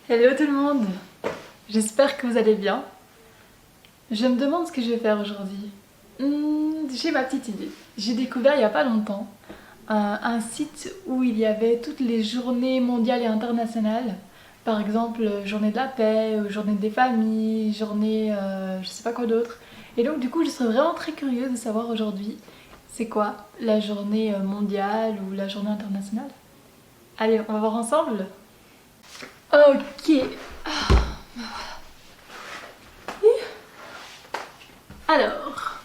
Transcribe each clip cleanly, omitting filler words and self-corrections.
Hello tout le monde, j'espère que vous allez bien. Je me demande ce que je vais faire aujourd'hui. J'ai ma petite idée. J'ai découvert il n'y a pas longtemps un site où il y avait toutes les journées mondiales et internationales. Par exemple, journée de la paix, journée des familles, journée je sais pas quoi d'autre. Et donc du coup je serais vraiment très curieuse de savoir aujourd'hui c'est quoi la journée mondiale ou la journée internationale. Allez, on va voir ensemble. Ok. Alors,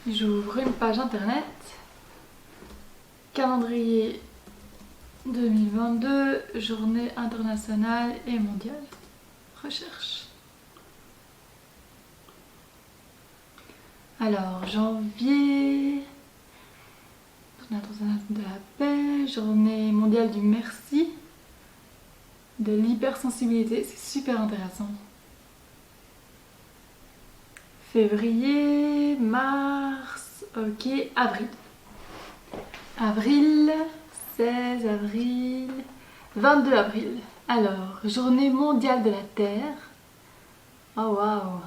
j'ouvre une page internet, calendrier 2022, journée internationale et mondiale, recherche. Alors, janvier, journée internationale de la paix, journée mondiale du merci, de l'hypersensibilité, c'est super intéressant. Février, mars, ok, avril. Avril, 16 avril, 22 avril. Alors, journée mondiale de la Terre. Oh waouh!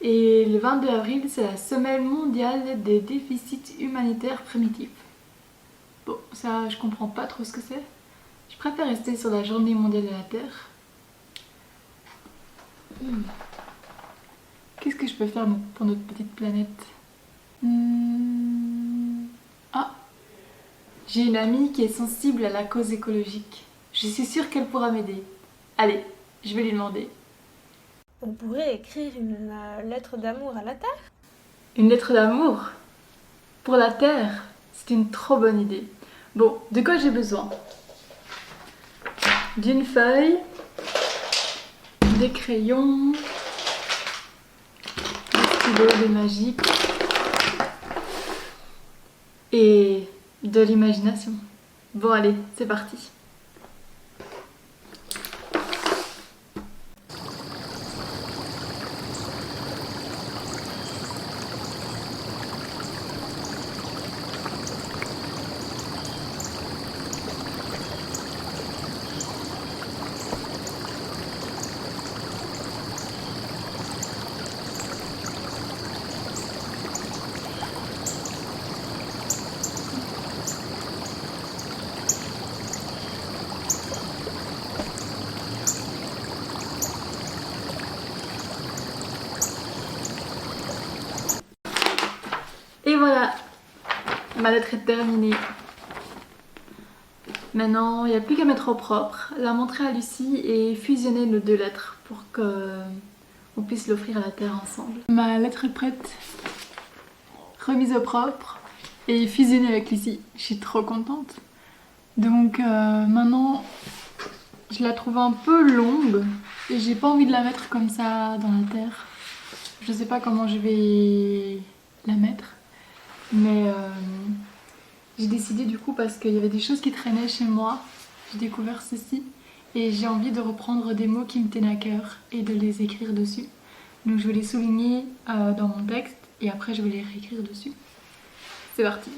Et le 22 avril, c'est la semaine mondiale des déficits humanitaires primitifs. Bon, ça, je comprends pas trop ce que c'est. Je préfère rester sur la journée mondiale de la Terre. Qu'est-ce que je peux faire pour notre petite planète? Ah, j'ai une amie qui est sensible à la cause écologique. Je suis sûre qu'elle pourra m'aider. Allez, je vais lui demander. On pourrait écrire une lettre d'amour à la Terre. Une lettre d'amour pour la Terre, c'est une trop bonne idée. Bon, de quoi j'ai besoin? D'une feuille, des crayons, des stylos, des magiques et de l'imagination. Bon allez, c'est parti. Et voilà, ma lettre est terminée. Maintenant, il n'y a plus qu'à mettre au propre, la montrer à Lucie et fusionner nos deux lettres pour qu'on puisse l'offrir à la Terre ensemble. Ma lettre est prête, remise au propre et fusionnée avec Lucie. Je suis trop contente. Donc maintenant, je la trouve un peu longue et j'ai pas envie de la mettre comme ça dans la terre. Je sais pas comment je vais la mettre, mais j'ai décidé du coup parce qu'il y avait des choses qui traînaient chez moi. J'ai découvert ceci et j'ai envie de reprendre des mots qui me tenaient à cœur et de les écrire dessus. Donc je vais les souligner dans mon texte et après je vais les réécrire dessus. C'est parti.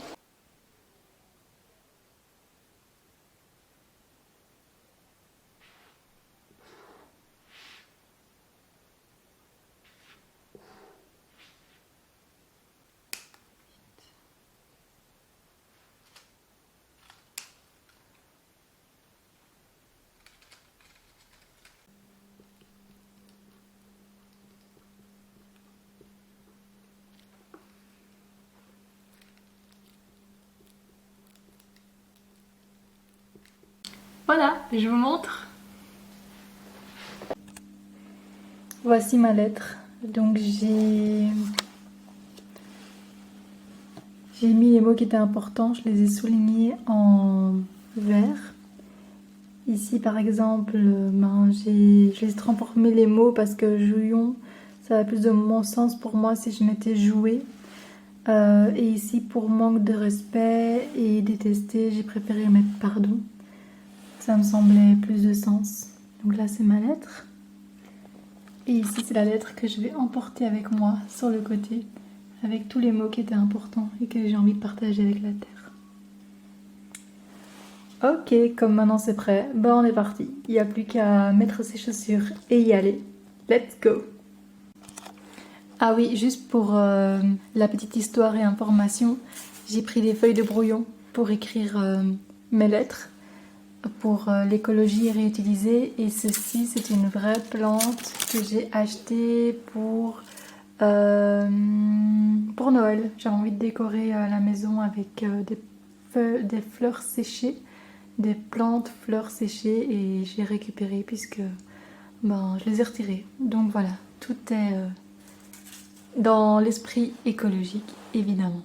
Voilà, je vous montre. Voici ma lettre. Donc j'ai mis les mots qui étaient importants, je les ai soulignés en vert. Ici par exemple, je les ai transformé les mots parce que jouions, ça a plus de bon sens pour moi si je mettais jouer. Et ici pour manque de respect et détester, j'ai préféré mettre pardon. Ça me semblait plus de sens. Donc là c'est ma lettre. Et ici c'est la lettre que je vais emporter avec moi sur le côté, avec tous les mots qui étaient importants et que j'ai envie de partager avec la Terre. Ok, comme maintenant c'est prêt, bah on est parti. Il n'y a plus qu'à mettre ses chaussures et y aller. Let's go! Ah oui, juste pour la petite histoire et information, j'ai pris des feuilles de brouillon pour écrire mes lettres pour l'écologie réutilisée. Et ceci, c'est une vraie plante que j'ai achetée pour Noël. J'avais envie de décorer la maison avec des fleurs séchées, des plantes fleurs séchées, et j'ai récupéré puisque je les ai retirées. Donc voilà, tout est dans l'esprit écologique, évidemment.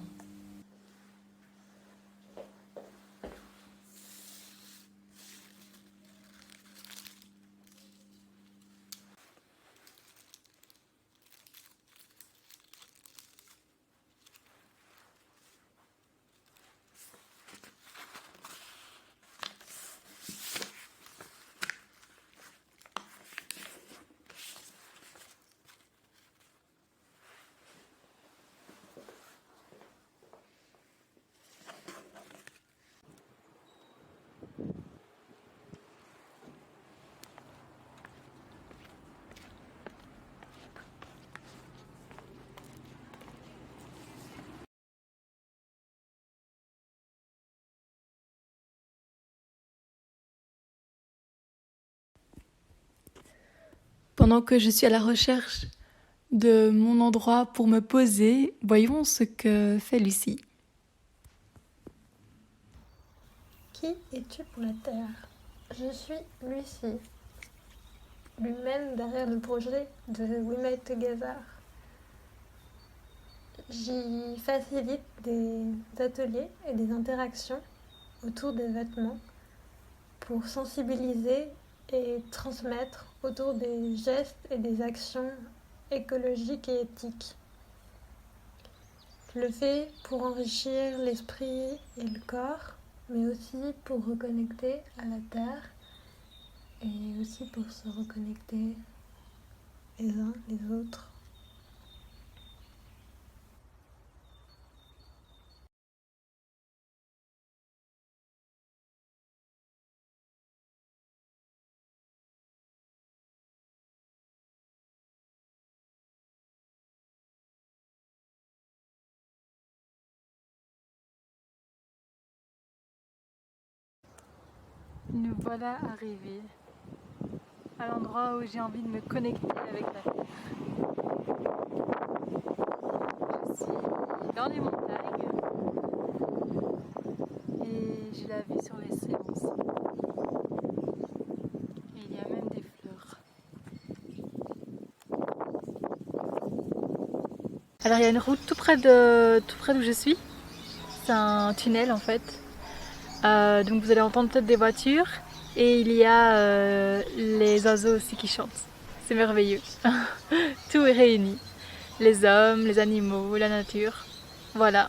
Pendant que je suis à la recherche de mon endroit pour me poser, voyons ce que fait Lucie. Qui es-tu pour la Terre? Je suis Lucie, l'humaine derrière le projet de We Made Together. J'y facilite des ateliers et des interactions autour des vêtements pour sensibiliser et transmettre autour des gestes et des actions écologiques et éthiques. Je le fais pour enrichir l'esprit et le corps, mais aussi pour reconnecter à la terre et aussi pour se reconnecter les uns les autres. Nous voilà arrivés à l'endroit où j'ai envie de me connecter avec la terre. Je suis dans les montagnes et j'ai la vue sur les séances. Et il y a même des fleurs. Alors il y a une route tout près d'où je suis. C'est un tunnel en fait. Donc vous allez entendre peut-être des voitures et il y a les oiseaux aussi qui chantent. C'est merveilleux. Tout est réuni. Les hommes, les animaux, la nature. Voilà.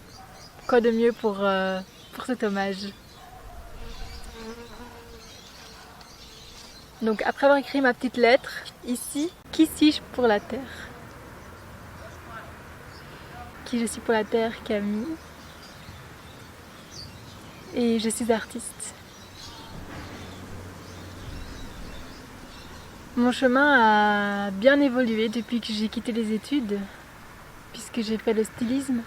Quoi de mieux pour cet hommage. Donc après avoir écrit ma petite lettre, ici, qui suis-je pour la Terre? Qui je suis pour la Terre? Camille. Et je suis artiste. Mon chemin a bien évolué depuis que j'ai quitté les études, puisque j'ai fait le stylisme.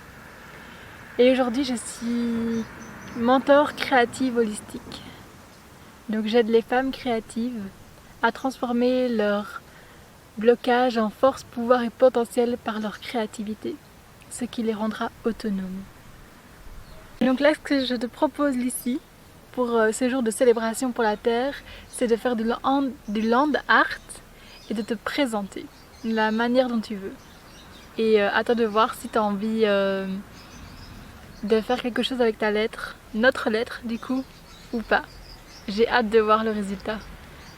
Et aujourd'hui, je suis mentor créative holistique. Donc j'aide les femmes créatives à transformer leur blocage en force, pouvoir et potentiel par leur créativité, ce qui les rendra autonomes. Et donc là, ce que je te propose ici, pour ce jour de célébration pour la Terre, c'est de faire du land art et de te présenter de la manière dont tu veux. Et à toi de voir si tu as envie de faire quelque chose avec ta lettre, notre lettre du coup, ou pas. J'ai hâte de voir le résultat.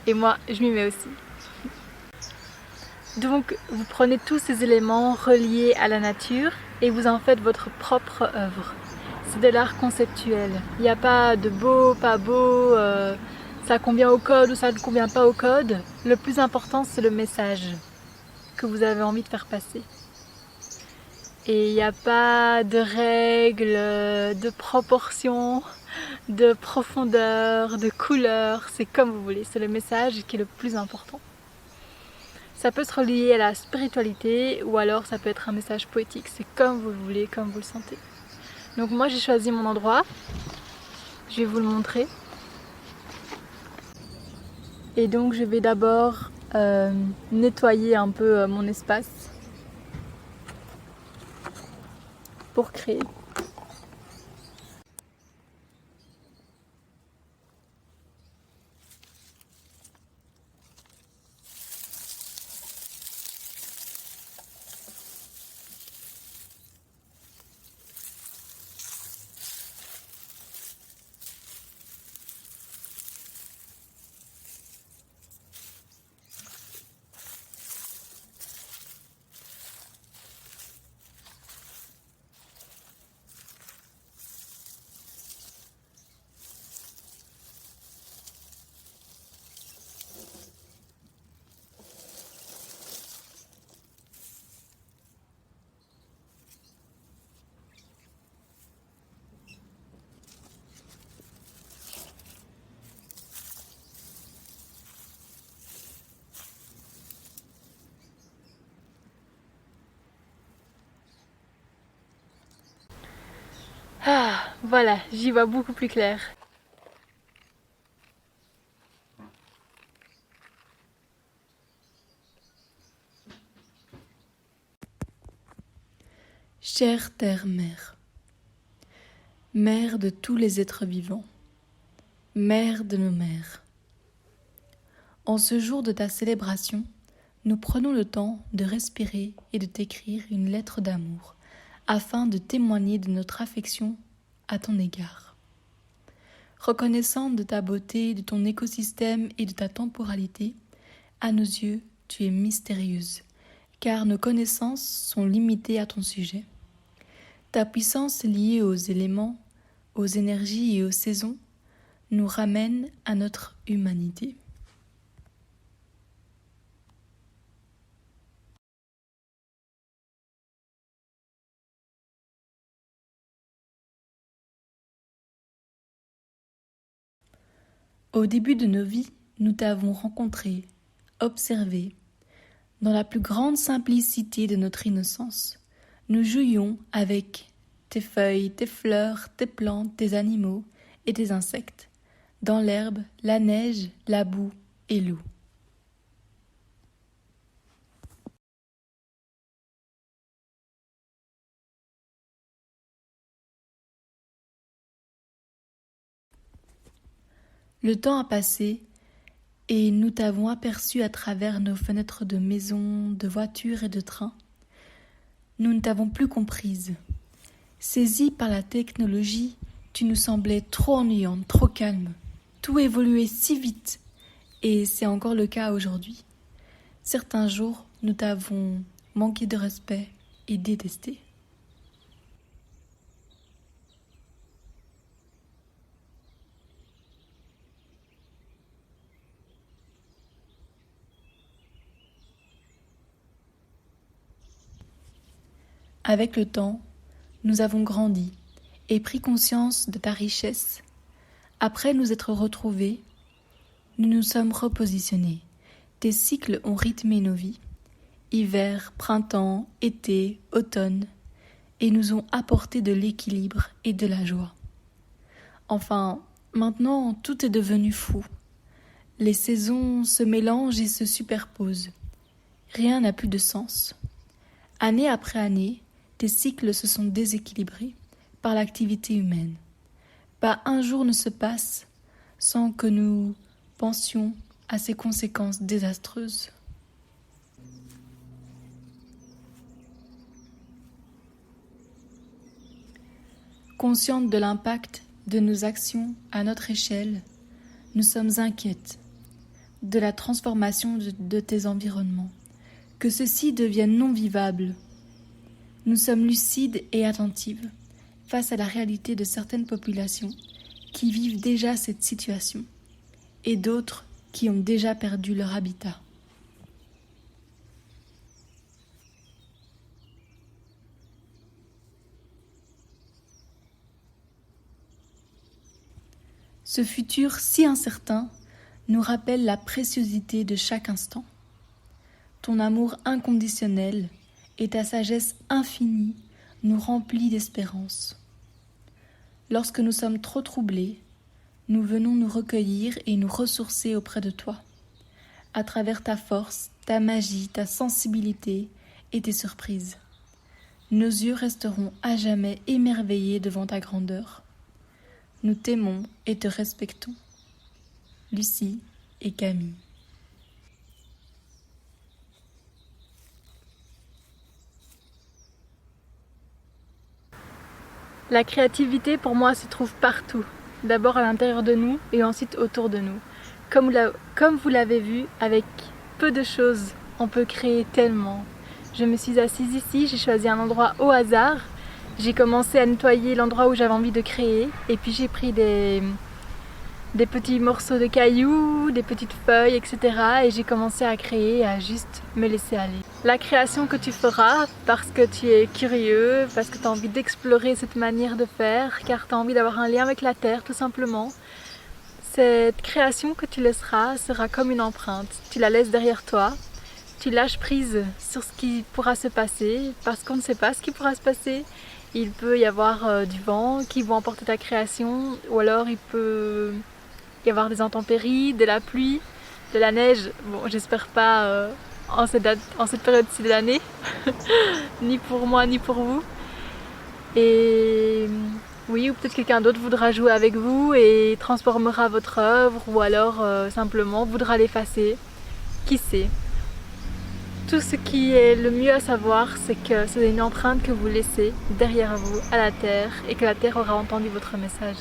Et moi, je m'y mets aussi. Donc, vous prenez tous ces éléments reliés à la nature et vous en faites votre propre œuvre. C'est de l'art conceptuel. Il n'y a pas de beau, pas beau, ça convient au code ou ça ne convient pas au code. Le plus important, c'est le message que vous avez envie de faire passer. Et il n'y a pas de règles, de proportions, de profondeur, de couleur, c'est comme vous voulez, c'est le message qui est le plus important. Ça peut se relier à la spiritualité ou alors ça peut être un message poétique, c'est comme vous le voulez, comme vous le sentez. Donc moi j'ai choisi mon endroit, je vais vous le montrer. Et donc je vais d'abord nettoyer un peu mon espace pour créer. Ah, voilà, j'y vois beaucoup plus clair. Chère Terre-Mère, Mère de tous les êtres vivants, Mère de nos mères, en ce jour de ta célébration, nous prenons le temps de respirer et de t'écrire une lettre d'amour, afin de témoigner de notre affection à ton égard. Reconnaissante de ta beauté, de ton écosystème et de ta temporalité, à nos yeux, tu es mystérieuse, car nos connaissances sont limitées à ton sujet. Ta puissance liée aux éléments, aux énergies et aux saisons nous ramène à notre humanité. Au début de nos vies, nous t'avons rencontré, observé. Dans la plus grande simplicité de notre innocence, nous jouions avec tes feuilles, tes fleurs, tes plantes, tes animaux et tes insectes, dans l'herbe, la neige, la boue et l'eau. Le temps a passé et nous t'avons aperçu à travers nos fenêtres de maisons, de voitures et de trains. Nous ne t'avons plus comprise. Saisie par la technologie, tu nous semblais trop ennuyante, trop calme. Tout évoluait si vite, et c'est encore le cas aujourd'hui. Certains jours, nous t'avons manqué de respect et détesté. Avec le temps, nous avons grandi et pris conscience de ta richesse. Après nous être retrouvés, nous nous sommes repositionnés. Tes cycles ont rythmé nos vies, hiver, printemps, été, automne, et nous ont apporté de l'équilibre et de la joie. Enfin, maintenant, tout est devenu fou. Les saisons se mélangent et se superposent. Rien n'a plus de sens. Année après année, tes cycles se sont déséquilibrés par l'activité humaine. Pas un jour ne se passe sans que nous pensions à ses conséquences désastreuses. Consciente de l'impact de nos actions à notre échelle, nous sommes inquiètes de la transformation de tes environnements, que ceux-ci deviennent non vivables. Nous sommes lucides et attentives face à la réalité de certaines populations qui vivent déjà cette situation et d'autres qui ont déjà perdu leur habitat. Ce futur si incertain nous rappelle la préciosité de chaque instant. Ton amour inconditionnel et ta sagesse infinie nous remplit d'espérance. Lorsque nous sommes trop troublés, nous venons nous recueillir et nous ressourcer auprès de toi, à travers ta force, ta magie, ta sensibilité et tes surprises. Nos yeux resteront à jamais émerveillés devant ta grandeur. Nous t'aimons et te respectons. Lucie et Camille. La créativité pour moi se trouve partout, d'abord à l'intérieur de nous et ensuite autour de nous. Comme vous l'avez vu, avec peu de choses, on peut créer tellement. Je me suis assise ici, j'ai choisi un endroit au hasard, j'ai commencé à nettoyer l'endroit où j'avais envie de créer et puis j'ai pris des petits morceaux de cailloux, des petites feuilles, etc. Et j'ai commencé à créer, à juste me laisser aller. La création que tu feras parce que tu es curieux, parce que tu as envie d'explorer cette manière de faire, car tu as envie d'avoir un lien avec la terre tout simplement, cette création que tu laisseras sera comme une empreinte. Tu la laisses derrière toi, tu lâches prise sur ce qui pourra se passer, parce qu'on ne sait pas ce qui pourra se passer. Il peut y avoir du vent qui va emporter ta création, ou alors il peut y avoir des intempéries, de la pluie, de la neige. Bon, j'espère pas en cette période-ci de l'année, ni pour moi ni pour vous. Et oui, ou peut-être quelqu'un d'autre voudra jouer avec vous et transformera votre œuvre, ou alors simplement voudra l'effacer. Qui sait? Tout ce qui est le mieux à savoir, c'est que c'est une empreinte que vous laissez derrière vous à la terre et que la terre aura entendu votre message.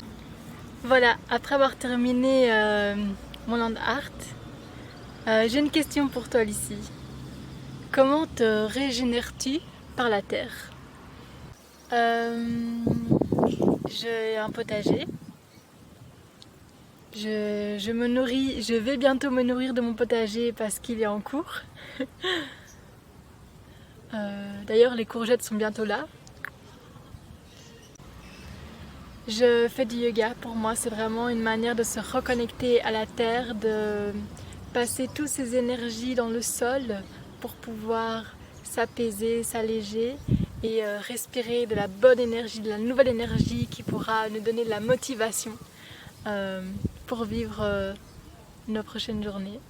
Voilà, après avoir terminé mon land art, j'ai une question pour toi, Lucie. Comment te régénères-tu par la terre? J'ai un potager. Je vais bientôt me nourrir de mon potager parce qu'il est en cours. D'ailleurs, les courgettes sont bientôt là. Je fais du yoga. Pour moi, c'est vraiment une manière de se reconnecter à la terre, de passer toutes ces énergies dans le sol pour pouvoir s'apaiser, s'alléger et respirer de la bonne énergie, de la nouvelle énergie qui pourra nous donner de la motivation pour vivre nos prochaines journées.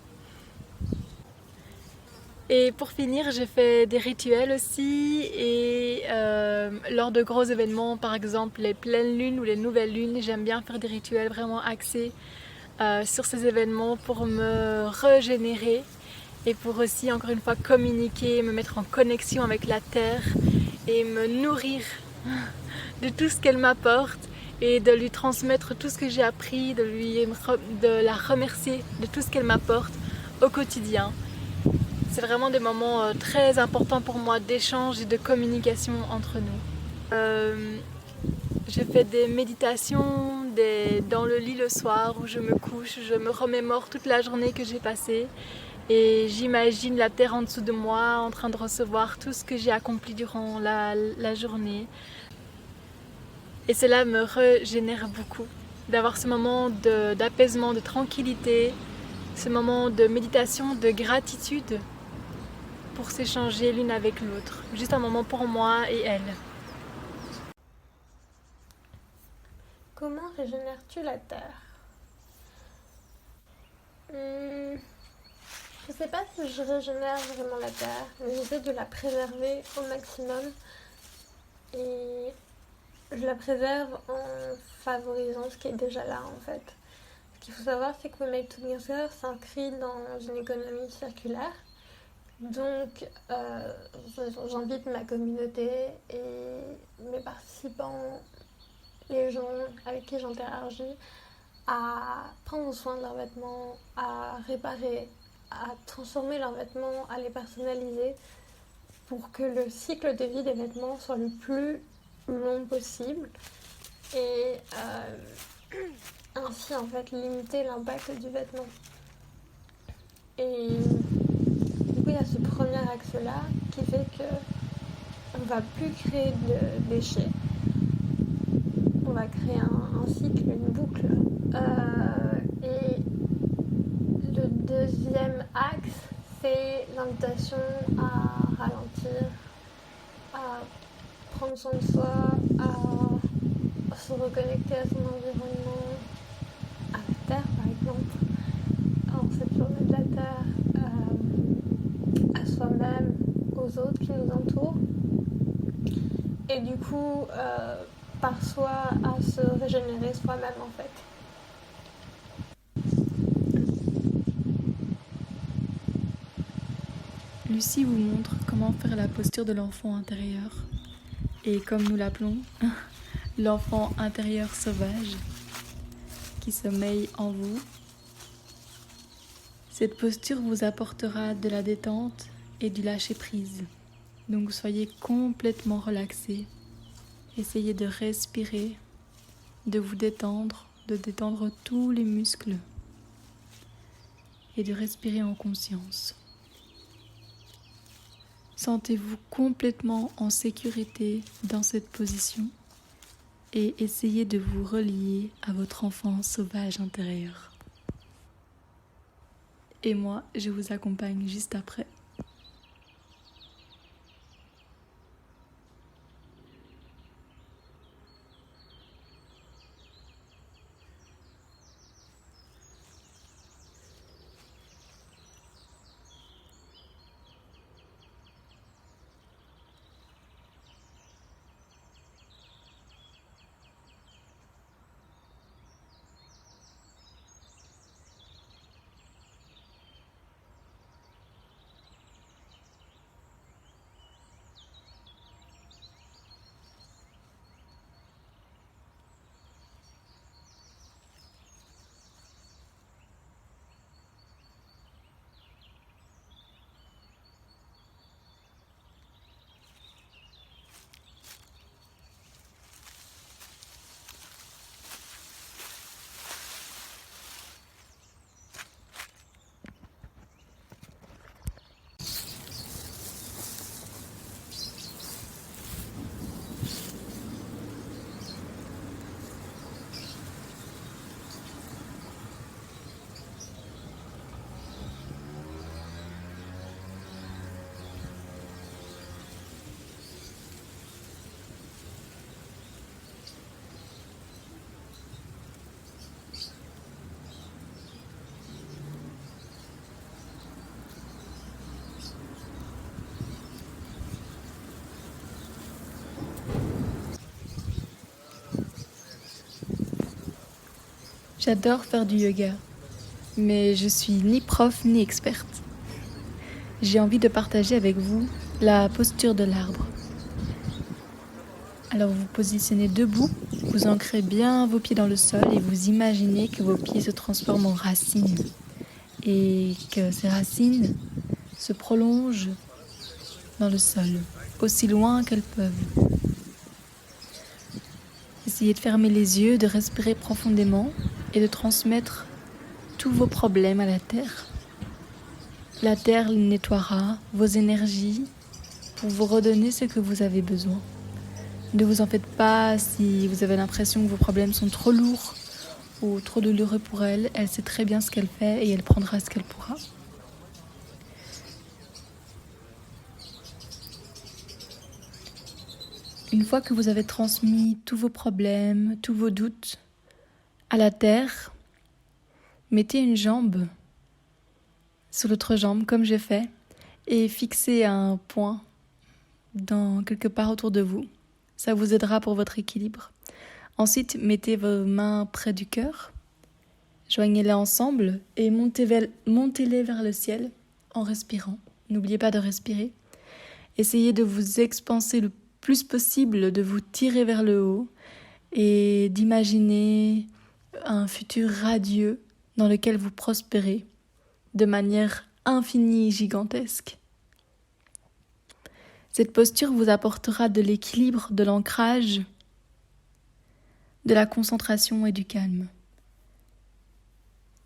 Et pour finir, j'ai fait des rituels aussi et lors de gros événements, par exemple les pleines lunes ou les nouvelles lunes, j'aime bien faire des rituels vraiment axés sur ces événements pour me régénérer et pour aussi, encore une fois, communiquer, me mettre en connexion avec la terre et me nourrir de tout ce qu'elle m'apporte et de lui transmettre tout ce que j'ai appris, de la remercier de tout ce qu'elle m'apporte au quotidien. C'est vraiment des moments très importants pour moi d'échange et de communication entre nous. J'ai fait des méditations dans le lit le soir où je me couche, je me remémore toute la journée que j'ai passée et j'imagine la terre en dessous de moi en train de recevoir tout ce que j'ai accompli durant la journée. Et cela me régénère beaucoup d'avoir ce moment d'apaisement, de tranquillité, ce moment de méditation, de gratitude pour s'échanger l'une avec l'autre. Juste un moment pour moi et elle. Comment régénères-tu la terre? Je sais pas si je régénère vraiment la terre, mais j'essaie de la préserver au maximum. Et je la préserve en favorisant ce qui est déjà là en fait. Ce qu'il faut savoir, c'est que Make Together s'inscrit dans une économie circulaire. Donc, j'invite ma communauté et mes participants, les gens avec qui j'interagis, à prendre soin de leurs vêtements, à réparer, à transformer leurs vêtements, à les personnaliser pour que le cycle de vie des vêtements soit le plus long possible et ainsi en fait limiter l'impact du vêtement. Et du coup, il y a ce premier axe-là qui fait qu'on ne va plus créer de déchets. On va créer un cycle, une boucle deuxième axe, c'est l'invitation à ralentir, à prendre soin de soi, à se reconnecter à son environnement, à la Terre par exemple, en cette journée de la Terre, à soi-même, aux autres qui nous entourent. Et du coup, par soi, à se régénérer soi-même en fait. Lucie vous montre comment faire la posture de l'enfant intérieur. Et comme nous l'appelons, l'enfant intérieur sauvage qui sommeille en vous. Cette posture vous apportera de la détente et du lâcher-prise. Donc soyez complètement relaxés. Essayez de respirer, de vous détendre, de détendre tous les muscles et de respirer en conscience. Sentez-vous complètement en sécurité dans cette position et essayez de vous relier à votre enfant sauvage intérieur. Et moi, je vous accompagne juste après. J'adore faire du yoga, mais je suis ni prof ni experte. J'ai envie de partager avec vous la posture de l'arbre. Alors vous positionnez debout, vous ancrez bien vos pieds dans le sol et vous imaginez que vos pieds se transforment en racines et que ces racines se prolongent dans le sol, aussi loin qu'elles peuvent. Essayez de fermer les yeux, de respirer profondément et de transmettre tous vos problèmes à la terre. La terre nettoiera vos énergies pour vous redonner ce que vous avez besoin. Ne vous en faites pas si vous avez l'impression que vos problèmes sont trop lourds ou trop douloureux pour elle. Elle sait très bien ce qu'elle fait et elle prendra ce qu'elle pourra. Une fois que vous avez transmis tous vos problèmes, tous vos doutes à la terre, mettez une jambe sur l'autre jambe comme j'ai fait et fixez un point quelque part autour de vous. Ça vous aidera pour votre équilibre. Ensuite, mettez vos mains près du cœur, joignez-les ensemble et montez-les vers le ciel en respirant. N'oubliez pas de respirer. Essayez de vous expanser le plus possible, de vous tirer vers le haut et d'imaginer un futur radieux dans lequel vous prospérez de manière infinie et gigantesque. Cette posture vous apportera de l'équilibre, de l'ancrage, de la concentration et du calme.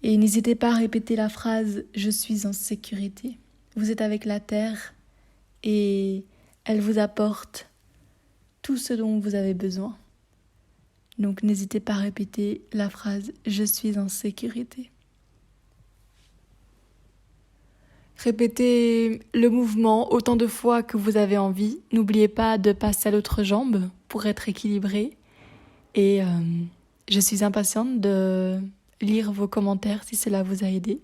Et n'hésitez pas à répéter la phrase « Je suis en sécurité ». Vous êtes avec la terre et elle vous apporte tout ce dont vous avez besoin. Donc n'hésitez pas à répéter la phrase « Je suis en sécurité ». Répétez le mouvement autant de fois que vous avez envie. N'oubliez pas de passer à l'autre jambe pour être équilibré. Et je suis impatiente de lire vos commentaires si cela vous a aidé.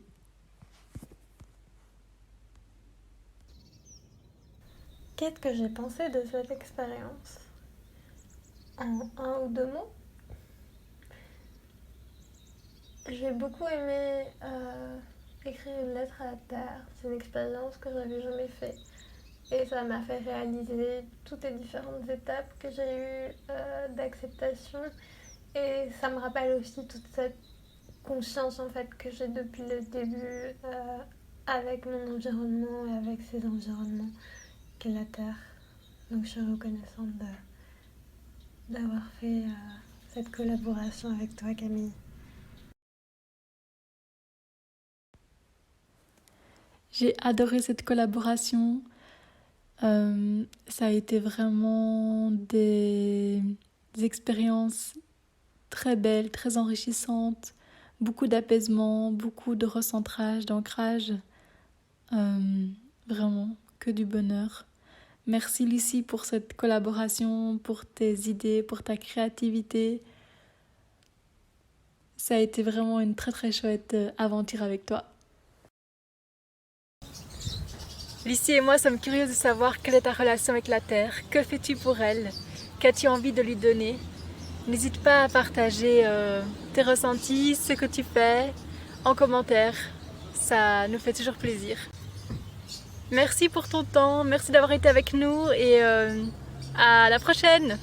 Qu'est-ce que j'ai pensé de cette expérience? En un ou deux mots, j'ai beaucoup aimé écrire une lettre à la Terre. C'est une expérience que j'avais jamais faite. Et ça m'a fait réaliser toutes les différentes étapes que j'ai eues d'acceptation. Et ça me rappelle aussi toute cette conscience en fait que j'ai depuis le début avec mon environnement et avec ces environnements qu'est la Terre. Donc je suis reconnaissante d'avoir fait cette collaboration avec toi, Camille. J'ai adoré cette collaboration. Ça a été vraiment des expériences très belles, très enrichissantes, beaucoup d'apaisement, beaucoup de recentrage, d'ancrage. Vraiment, que du bonheur. Merci Lucie pour cette collaboration, pour tes idées, pour ta créativité. Ça a été vraiment une très très chouette aventure avec toi. Lucie et moi sommes curieuses de savoir quelle est ta relation avec la Terre. Que fais-tu pour elle? Qu'as-tu envie de lui donner? N'hésite pas à partager tes ressentis, ce que tu fais, en commentaire. Ça nous fait toujours plaisir. Merci pour ton temps, merci d'avoir été avec nous et à la prochaine!